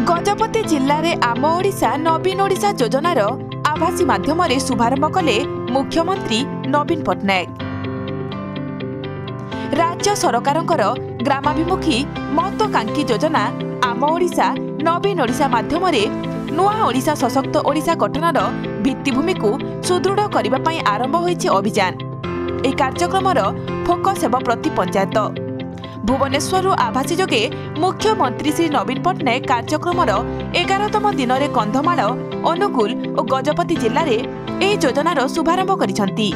गजपति जिले में आम ओडिशा नवीन ओडिशा योजनार आभासी माध्यम शुभारंभ कले मुख्यमंत्री नवीन पट्टनायक। राज्य सरकारंकर ग्रामाभिमुखी महत्वाकांक्षी योजना आम ओडिशा नवीन ओडिशा माध्यम नुआ ओडिशा सशक्त ओडिशा गठनर भित्तिभूमि को सुदृढ़ करने आरंभ होइछि अभियान। यह कार्यक्रमर फोकस हेब प्रति पंचायत। भुवनेश्वर आभासी जोगे मुख्यमंत्री श्री नवीन पट्टनायक कार्यक्रमर 11तम दिन में कंधमाल अनुगुल और गजपति जिले में यह योजनार शुभारंभ करिसेंती।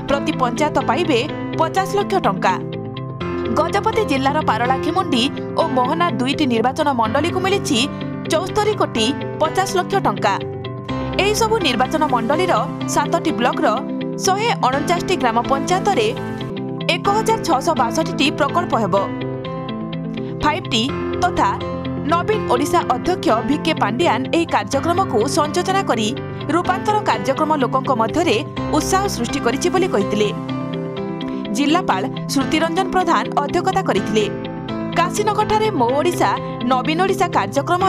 प्रति पंचायत पाइबे 50 लाख टंका। गजपति जिलार पारलाखेमुंडी और मोहना दुईटी निर्वाचन मंडली को मिली 74 कोटी 50 लाख टंका। यही सबु निर्वाचन मंडलीर 7टी ब्लॉक 149 ग्राम पंचायत 1662 प्रकल्प हेब। 5T तथा नवीन ओडिशा अध्यक्ष भिके पांडियान यह कार्यक्रम को संयोजना करी रूपांतर कार्यक्रम लोकों मध्य उत्साह सृष्टि करिछि बोली कहिथिले। जिलापाल श्रुतिरंजन प्रधान अध्यक्षता करिथिले। काशीनगरठारे मो ओडिशा नवीन ओडिशा कार्यक्रम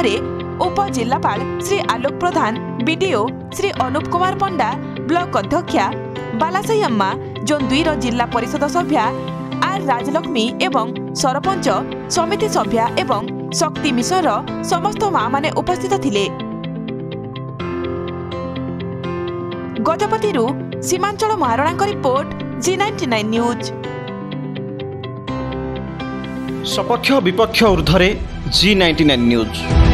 उपजिलापाल श्री आलोक प्रधान, बीडीओ श्री अनुप कुमार पंडा, ब्लॉक अध्यक्षा बालासाई अम्मा, जोन 2 जिला परिषद सभ्या आर राजलक्ष्मी एवं सरपंच समिति सभ्या एवं शक्ति मिशन समस्त मां माने उपस्थित थिले। Gajapati Simanchal Maharana report G99 news. सपक्ष विपक्ष ऊर्ध्वे G99 न्यूज।